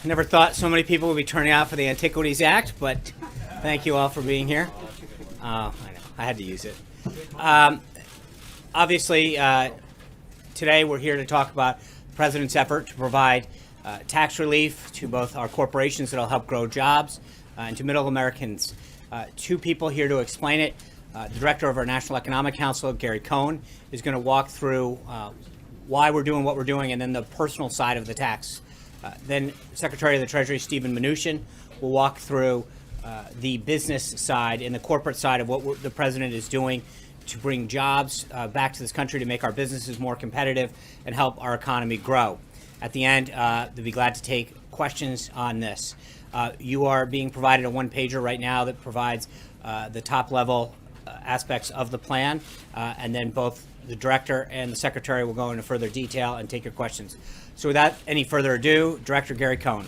Never thought so many people would be turning out for the Antiquities Act, but thank you all for being here. I know, I had to use it. Obviously, today we're here to talk about the President's effort to provide tax relief to both our corporations that will help grow jobs and to middle Americans. Two people here to explain it. The director of our National Economic Council, Gary Cohn, is going to walk through why we're doing what we're doing and then the personal side of the tax. Then Secretary of the Treasury, Mnuchin, will walk through the business side and the corporate side of what the President is doing to bring jobs back to this country, to make our businesses more competitive and help our economy grow. At the end, they'll be glad to take questions on this. You are being provided a one-pager right now that provides the top-level aspects of the plan, and then both the Director and the Secretary will go into further detail and take your questions. So without any further ado, Director Gary Cohn.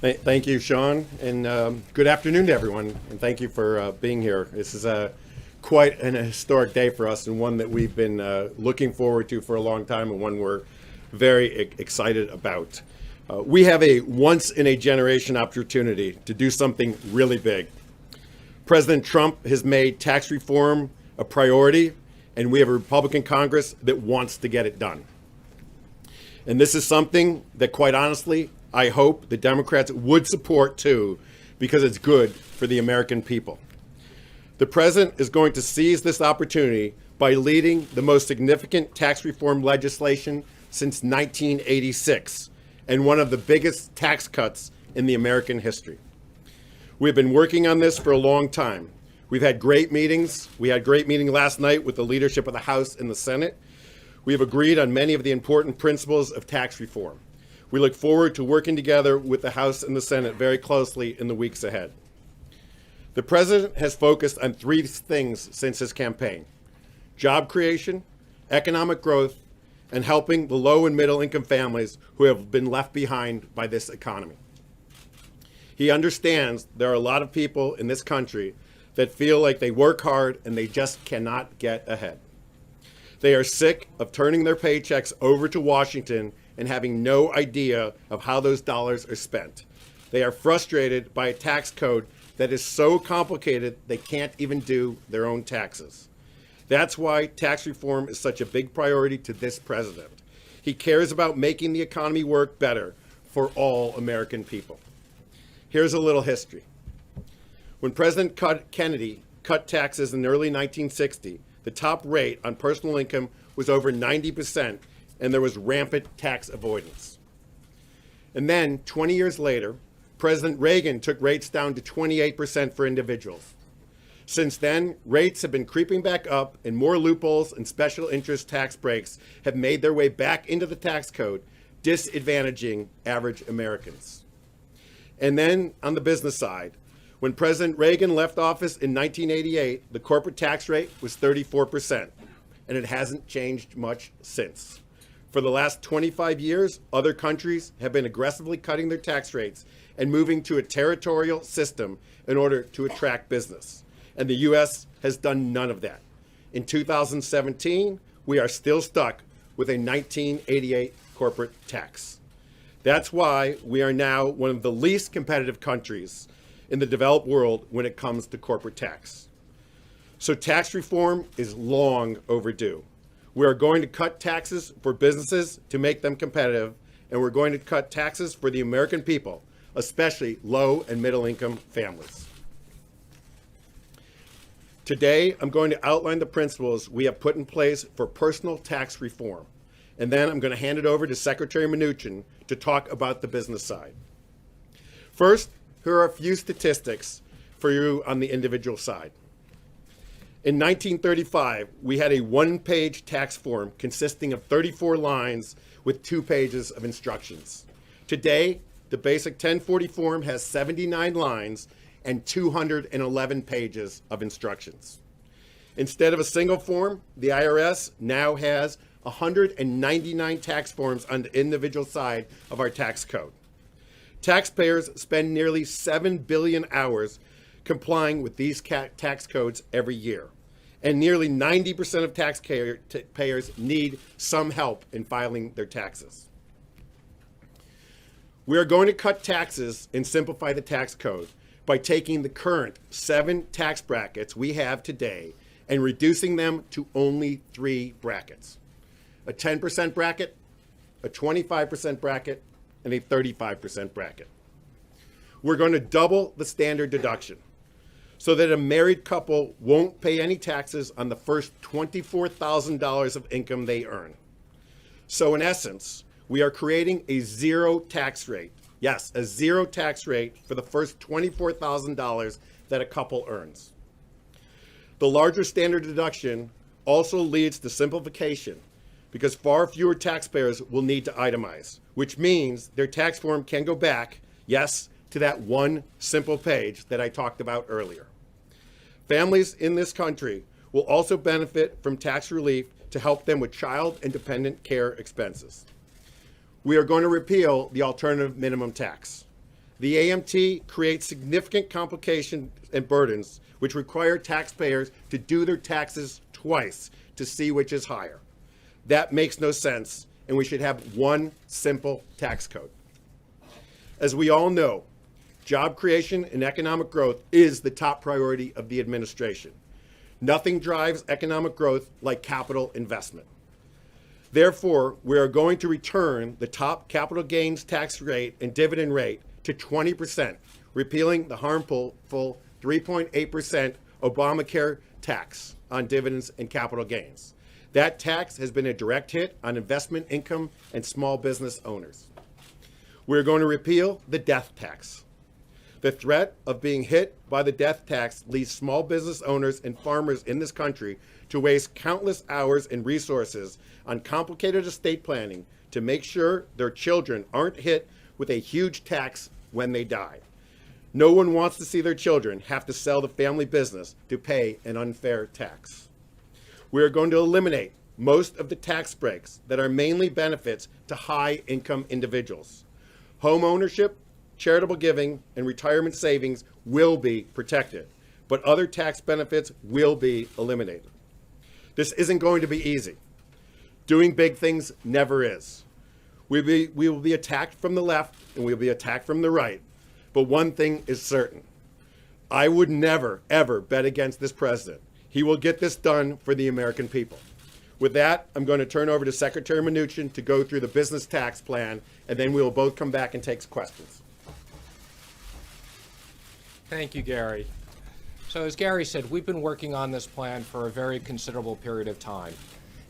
Thank you, Sean, and good afternoon to everyone, and thank you for being here. This is quite an historic day for us, and one that we've been looking forward to for a long time, and one we're very excited about. We have a once-in-a-generation opportunity to do something really big. President Trump has made tax reform a priority, and we have a Republican Congress that wants to get it done. And this is something that, quite honestly, I hope the Democrats would support too, because it's good for the American people. The President is going to seize this opportunity by leading the most significant tax reform legislation since 1986, and one of the biggest tax cuts in the American history. We've been working on this for a long time. We've had great meetings. We had a great meeting last night with the leadership of the House and the Senate. We have agreed on many of the important principles of tax reform. We look forward to working together with the House and the Senate very closely in the weeks ahead. The President has focused on three things since his campaign: job creation, economic growth, and helping the low and middle income families who have been left behind by this economy. He understands there are a lot of people in this country that feel like they work hard and they just cannot get ahead. They are sick of turning their paychecks over to Washington and having no idea of how those dollars are spent. They are frustrated by a tax code that is so complicated they can't even do their own taxes. That's why tax reform is such a big priority to this president. He cares about making the economy work better for all American people. Here's a little history. When President Kennedy cut taxes in the early 1960s, the top rate on personal income was over 90%, and there was rampant tax avoidance. And then, 20 years later, President Reagan took rates down to 28% for individuals. Since then, rates have been creeping back up, and more loopholes and special interest tax breaks have made their way back into the tax code, disadvantaging average Americans. And then, on the business side, when President Reagan left office in 1988, the corporate tax rate was 34%, and it hasn't changed much since. For the last 25 years, other countries have been aggressively cutting their tax rates and moving to a territorial system in order to attract business. And the U.S. has done none of that. In 2017, we are still stuck with a 1988 corporate tax. That's why we are now one of the least competitive countries in the developed world when it comes to corporate tax. So tax reform is long overdue. We are going to cut taxes for businesses to make them competitive, and we're going to cut taxes for the American people, especially low and middle income families. Today, I'm going to outline the principles we have put in place for personal tax reform, and then I'm going to hand it over to Secretary Mnuchin to talk about the business side. First, here are a few statistics for you on the individual side. In 1935, we had a one-page tax form consisting of 34 lines with 2 pages of instructions. Today, the basic 1040 form has 79 lines and 211 pages of instructions. Instead of a single form, the IRS now has 199 tax forms on the individual side of our tax code. Taxpayers spend nearly 7 billion hours complying with these tax codes every year. And nearly 90% of taxpayers need some help in filing their taxes. We are going to cut taxes and simplify the tax code by taking the current 7 tax brackets we have today and reducing them to only 3 brackets: a 10% bracket, a 25% bracket, and a 35% bracket. We're going to double the standard deduction so that a married couple won't pay any taxes on the first $24,000 of income they earn. So in essence, we are creating a zero tax rate. Yes, a zero tax rate for the first $24,000 that a couple earns. The larger standard deduction also leads to simplification because far fewer taxpayers will need to itemize, which means their tax form can go back, yes, to that one simple page that I talked about earlier. Families in this country will also benefit from tax relief to help them with child and dependent care expenses. We are going to repeal the alternative minimum tax. The AMT creates significant complications and burdens which require taxpayers to do their taxes twice to see which is higher. That makes no sense, and we should have one simple tax code. As we all know, job creation and economic growth is the top priority of the administration. Nothing drives economic growth like capital investment. Therefore, we are going to return the top capital gains tax rate and dividend rate to 20%, repealing the harmful 3.8% Obamacare tax on dividends and capital gains. That tax has been a direct hit on investment income and small business owners. We're going to repeal the death tax. The threat of being hit by the death tax leads small business owners and farmers in this country to waste countless hours and resources on complicated estate planning to make sure their children aren't hit with a huge tax when they die. No one wants to see their children have to sell the family business to pay an unfair tax. We are going to eliminate most of the tax breaks that are mainly benefits to high-income individuals. Home ownership, charitable giving, and retirement savings will be protected, but other tax benefits will be eliminated. This isn't going to be easy. Doing big things never is. We will be attacked from the left and we'll be attacked from the right, but one thing is certain. I would never, ever bet against this president. He will get this done for the American people. With that, I'm going to turn over to Secretary Mnuchin to go through the business tax plan, and then we will both come back and take questions. Thank you, Gary. So as Gary said, we've been working on this plan for a very considerable period of time.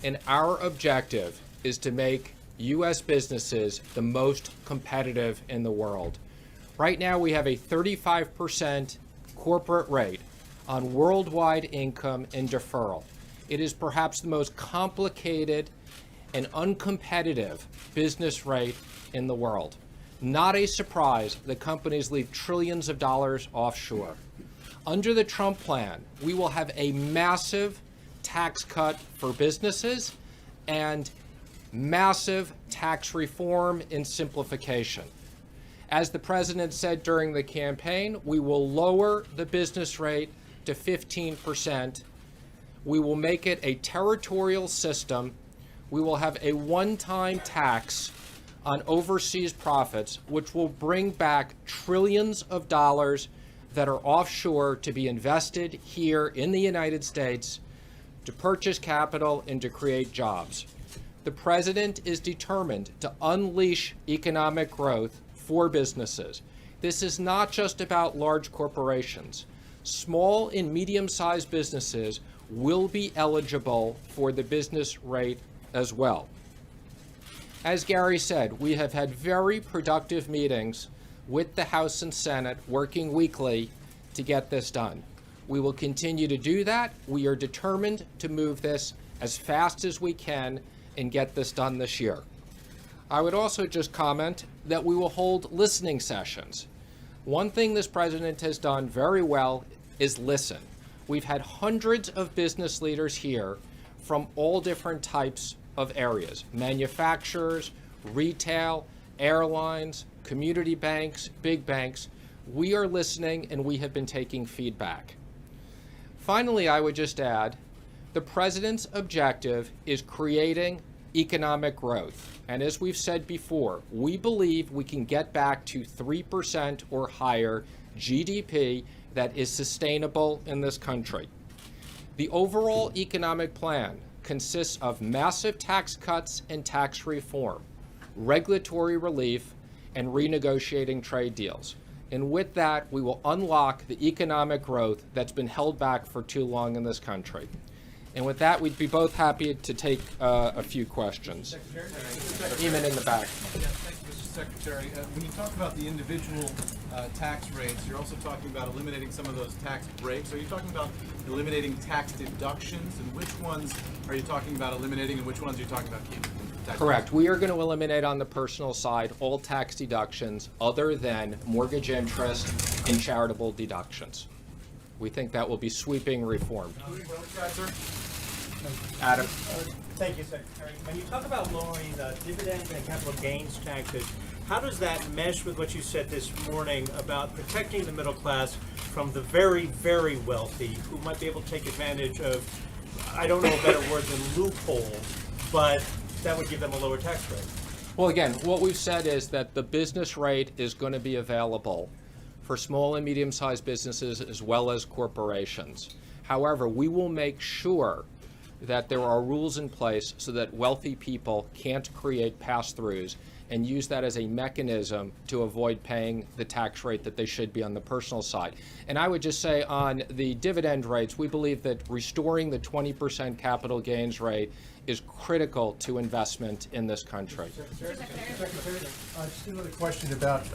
And our objective is to make U.S. businesses the most competitive in the world. Right now, we have a 35% corporate rate on worldwide income and deferral. It is perhaps the most complicated and uncompetitive business rate in the world. Not a surprise that companies leave trillions of dollars offshore. Under the Trump plan, we will have a massive tax cut for businesses and massive tax reform and simplification. As the president said during the campaign, we will lower the business rate to 15%. We will make it a territorial system. We will have a one-time tax on overseas profits, which will bring back trillions of dollars that are offshore to be invested here in the United States to purchase capital and to create jobs. The president is determined to unleash economic growth for businesses. This is not just about large corporations. Small and medium-sized businesses will be eligible for the business rate as well. As Gary said, we have had very productive meetings with the House and Senate working weekly to get this done. We will continue to do that. We are determined to move this as fast as we can and get this done this year. I would also just comment that we will hold listening sessions. One thing this president has done very well is listen. We've had hundreds of business leaders here from all different types of areas: manufacturers, retail, airlines, community banks, big banks. We are listening and we have been taking feedback. Finally, I would just add, the president's objective is creating economic growth. And as we've said before, we believe we can get back to 3% or higher GDP that is sustainable in this country. The overall economic plan consists of massive tax cuts and tax reform, regulatory relief, and renegotiating trade deals. And with that, we will unlock the economic growth that's been held back for too long in this country. And with that, we'd be both happy to take a few questions. Even in the back. Yeah, thank you, Mr. Secretary. When you talk about the individual tax rates, you're also talking about eliminating some of those tax breaks. Are you talking about eliminating tax deductions? And which ones are you talking about eliminating and which ones are you talking about keeping? Correct. We are going to eliminate on the personal side all tax deductions other than mortgage interest and charitable deductions. We think that will be sweeping reform. Adam. Thank you, Secretary. When you talk about lowering dividend and capital gains taxes, how does that mesh with what you said this morning about protecting the middle class from the very, very wealthy who might be able to take advantage of, I don't know a better word than loopholes, but that would give them a lower tax rate? Well, again, what we've said is that the business rate is going to be available for small and medium-sized businesses as well as corporations. However, we will make sure that there are rules in place so that wealthy people can't create pass-throughs and use that as a mechanism to avoid paying the tax rate that they should be on the personal side. And I would just say on the dividend rates, we believe that restoring the 20% capital gains rate is critical to investment in this country. Secretary, just another question about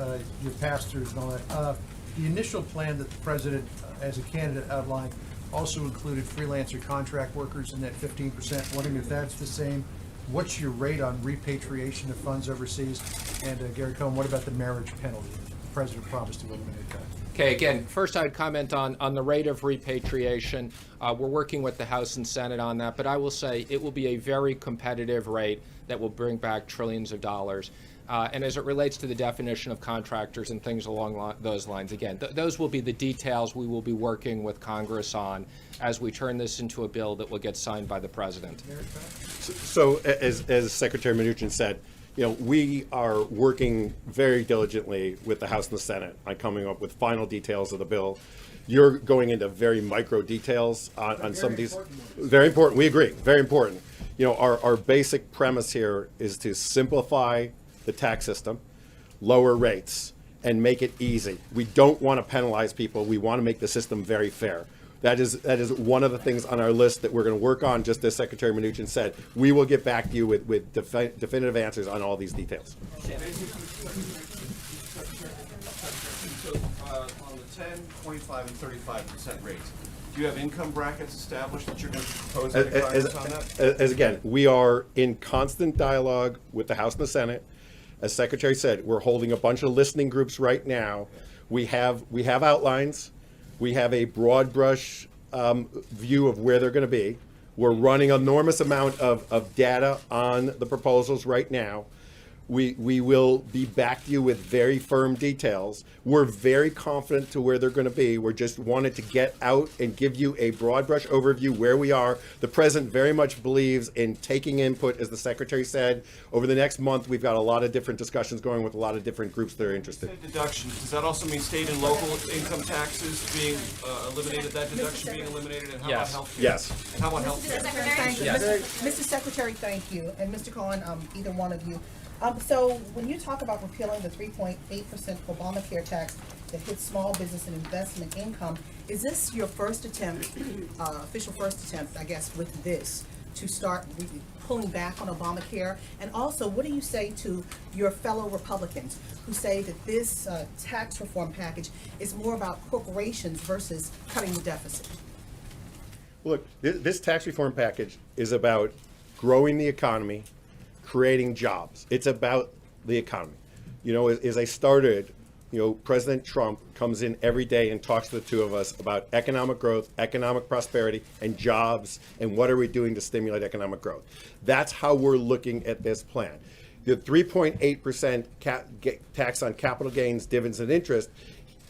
your pass-throughs and all that. The initial plan that the president, as a candidate, outlined also included freelancer contract workers in that 15%. Wondering if that's the same. What's your rate on repatriation of funds overseas? And Gary Cohn, what about the marriage penalty? The president promised to eliminate that. Okay, again, first I'd comment on the rate of repatriation. We're working with the House and Senate on that, but I will say it will be a very competitive rate that will bring back trillions of dollars. And as it relates to the definition of contractors and things along those lines, again, those will be the details we will be working with Congress on as we turn this into a bill that will get signed by the president. So as Secretary Mnuchin said, you know, we are working very diligently with the House and the Senate on coming up with final details of the bill. You're going into very micro details on some of these. Very important. We agree. Very important. You know, our basic premise here is to simplify the tax system, lower rates, and make it easy. We don't want to penalize people. We want to make the system very fair. That is one of the things on our list that we're going to work on, just as Secretary Mnuchin said. We will get back to you with definitive answers on all these details. So on the 10, 25, and 35% rates, do you have income brackets established that you're going to propose any guidance on that? As again, we are in constant dialogue with the House and the Senate. As Secretary said, we're holding a bunch of listening groups right now. We have outlines. We have a broad brush view of where they're going to be. We're running an enormous amount of data on the proposals right now. We will be back to you with very firm details. We're very confident to where they're going to be. We're just wanted to get out and give you a broad brush overview where we are. The president very much believes in taking input, as the secretary said. Over the next month, we've got a lot of different discussions going with a lot of different groups that are interested. Deductions, does that also mean state and local income taxes being eliminated, that deduction being eliminated? And how Yes. about healthcare? Yes. And how about healthcare? Thank you. Mr. Secretary, thank you. And Mr. Cohn, either one of you. So when you talk about repealing the 3.8% Obamacare tax that hits small business and investment income, is this your first attempt, official first attempt, I guess, with this, to start pulling back on Obamacare? And also, what do you say to your fellow Republicans who say that this tax reform package is more about corporations versus cutting the deficit? Look, this tax reform package is about growing the economy, creating jobs. It's about the economy. You know, as I started, you know, President Trump comes in every day and talks to the two of us about economic growth, economic prosperity, and jobs, and what are we doing to stimulate economic growth. That's how we're looking at this plan. The 3.8% tax on capital gains, dividends, and interest,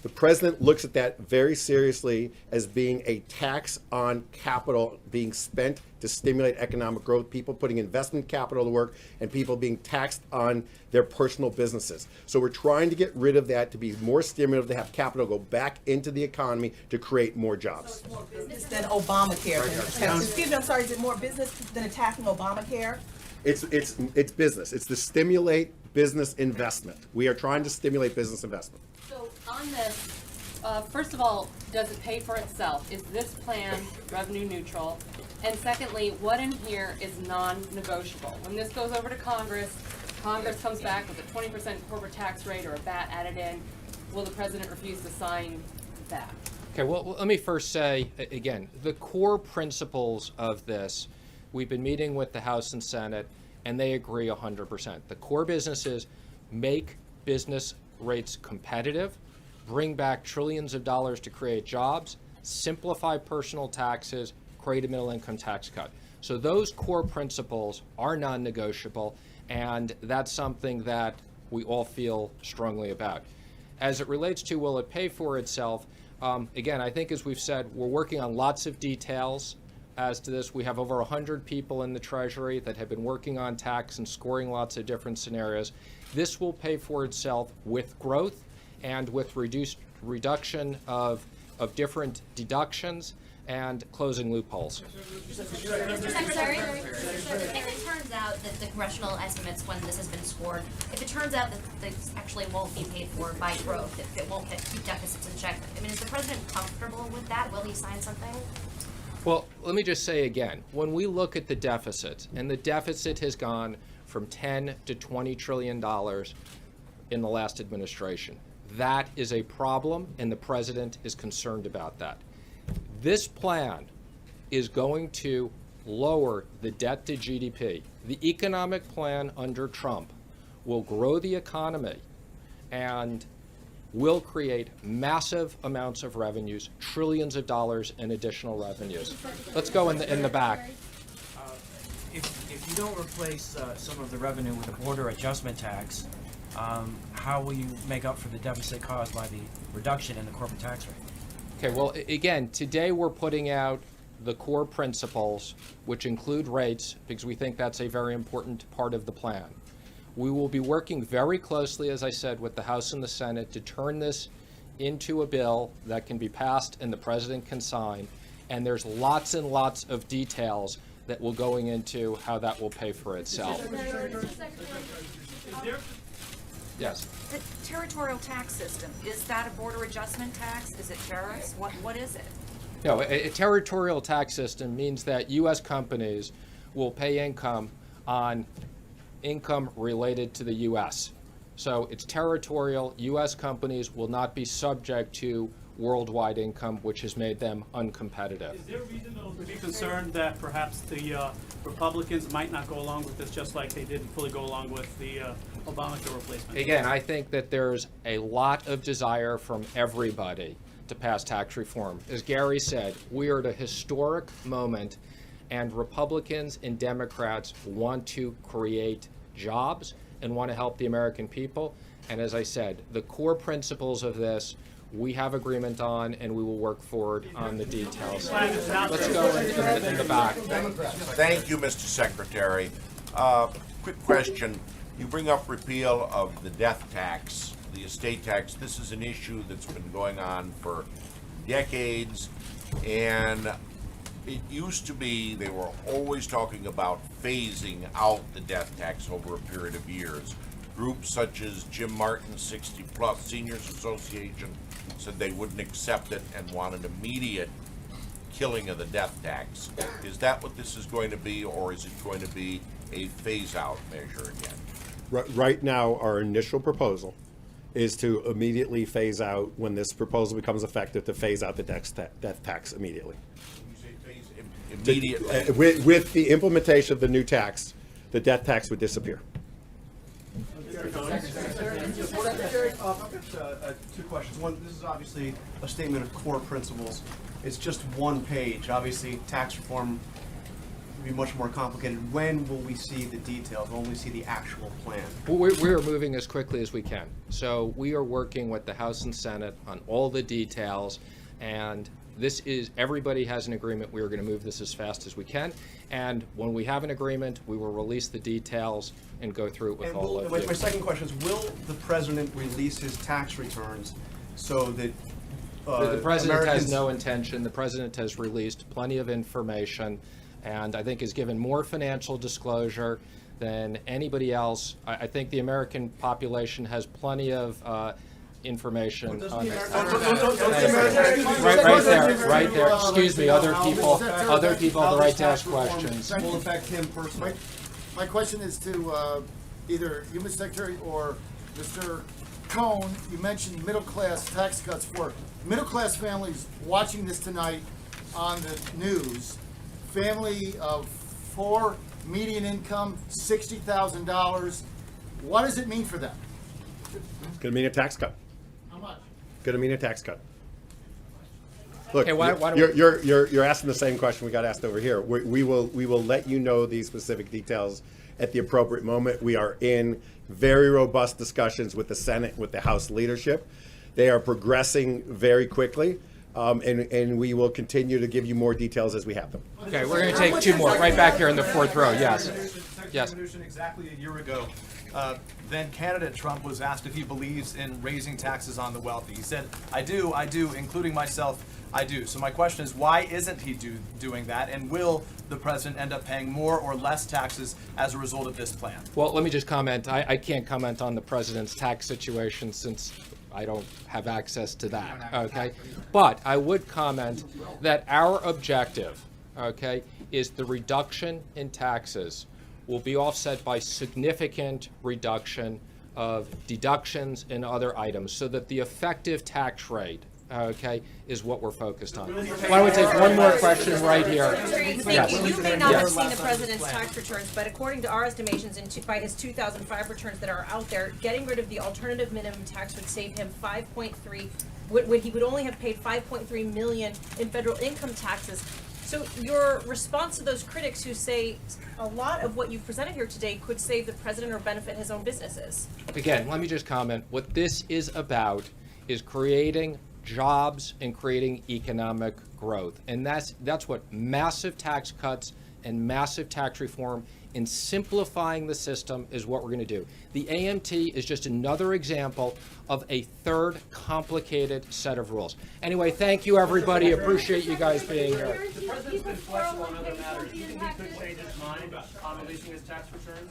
The president looks at that very seriously as being a tax on capital being spent to stimulate economic growth, people putting investment capital to work, and people being taxed on their personal businesses. So we're trying to get rid of that to be more stimulative, to have capital go back into the economy to create more jobs. More business than Obamacare. Excuse me, I'm sorry, is it more business than attacking Obamacare? It's business. It's to stimulate business investment. We are trying to stimulate business investment. So on this, first of all, does it pay for itself? Is this plan revenue neutral? And secondly, what in here is non-negotiable? When this goes over to Congress, Congress comes back with a 20% corporate tax rate or a VAT added in, will the president refuse to sign that? Okay, well, let me first say, again, the core principles of this, we've been meeting with the House and Senate, and they agree 100%. The core business is make business rates competitive, bring back trillions of dollars to create jobs, simplify personal taxes, create a middle income tax cut. So those core principles are non-negotiable, and that's something that we all feel strongly about. As it relates to will it pay for itself, again, I think as we've said, we're working on lots of details as to this. We have over 100 people in the Treasury that have been working on tax and scoring lots of different scenarios. This will pay for itself with growth and with reduction of different deductions and closing loopholes. Mr. Secretary, if it turns out that the congressional estimates when this has been scored, if it turns out that this actually won't be paid for by growth, if it won't keep deficits in check, I mean, is the president comfortable with that? Will he sign something? Well, let me just say again, when we look at the deficit, and the deficit has gone from $10 to $20 trillion in the last administration, that is a problem, and the president is concerned about that. This plan is going to lower the debt to GDP. The economic plan under Trump will grow the economy and will create massive amounts of revenues, trillions of dollars in additional revenues. Let's go in the back. If you don't replace some of the revenue with a border adjustment tax, how will you make up for the deficit caused by the reduction in the corporate tax rate? Okay, well, again, today we're putting out the core principles, which include rates, because we think that's a very important part of the plan. We will be working very closely, as I said, with the House and the Senate to turn this into a bill that can be passed and the president can sign. And there's lots and lots of details that will going into how that will pay for itself. Yes. The territorial tax system, is that a border adjustment tax? Is it tariffs? What is it? No, a territorial tax system means that U.S. companies will pay income on income related to the U.S. So it's territorial. U.S. companies will not be subject to worldwide income, which has made them uncompetitive. Is there reason to be concerned that perhaps the Republicans might not go along with this, just like they didn't fully go along with the Obamacare replacement? Again, I think that there's a lot of desire from everybody to pass tax reform. As Gary said, we are at a historic moment, and Republicans and Democrats want to create jobs and want to help the American people. And as I said, the core principles of this we have agreement on, and we will work forward on the details. Let's go in the back. Thank you, Mr. Secretary. Quick question. You bring up repeal of the death tax, the estate tax. This is an issue that's been going on for decades, and it used to be they were always talking about phasing out the death tax over a period of years. Groups such as Jim Martin's 60 Plus Seniors Association said they wouldn't accept it and want an immediate killing of the death tax. Is that what this is going to be, or is it going to be a phase-out measure again? Right now, our initial proposal is to immediately phase out, when this proposal becomes effective, to phase out the death tax immediately. When you say phase immediately? With the implementation of the new tax, the death tax would disappear. Secretary, I've got two questions. One, this is obviously a statement of core principles. It's just one page. Obviously, tax reform be much more complicated. When will we see the details? When will we see the actual plan? We are moving as quickly as we can. So we are working with the House and Senate on all the details, and this is, everybody has an agreement. We are going to move this as fast as we can, and when we have an agreement, we will release the details and go through it with And all of my you. second question is, will the president release his tax returns so that The president has Americans- no intention. The president has released plenty of information, and I think has given more financial disclosure than anybody else. I think the American population has plenty of information on this. Right there. Excuse me, other people have the right to ask questions. Will affect him personally. My question is to either you, Mr. Secretary, or Mr. Cohn. You mentioned middle-class tax cuts for middle-class families watching this tonight on the news. Family of 4, median income, $60,000. What does it mean for them? It's going to mean a tax cut. How much? Going to mean a tax cut. Look, Okay, why don't we- you're asking the same question we got asked over here. We will let you know these specific details at the appropriate moment. We are in very robust discussions with the Senate, with the House leadership. They are progressing very quickly, and we will continue to give you more details as we have them. Okay, we're going to take two more, right back here in the fourth row, yes. Yes. Secretary Mnuchin, exactly a year ago, then candidate Trump was asked if he believes in raising taxes on the wealthy. He said, I do, including myself, I do. So my question is, why isn't he doing that? And will the president end up paying more or less taxes as a result of this plan? Well, let me just comment. I can't comment on the president's tax situation since I don't have access to that, okay? But I would comment that our objective, okay, is the reduction in taxes will be offset by significant reduction of deductions and other items so that the effective tax rate, okay, is what we're focused on. Why don't we take one more question right here? Thank Yes. you. You may not have Yes. seen the president's tax returns, but according to our estimations by his 2005 returns that are out there, getting rid of the alternative minimum tax would save him 5.3. He would only have paid 5.3 million in federal income taxes. So your response to those critics who say a lot of what you've presented here today could save the president or benefit his own businesses? Again, let me just comment. What this is about is creating jobs and creating economic growth. And that's what massive tax cuts and massive tax reform and simplifying the system is what we're going to do. The AMT is just another example of a third complicated set of rules. Anyway, thank you, everybody. Appreciate you guys being here. The president's been flexible on other matters. Do you think he could change his mind on releasing his tax returns?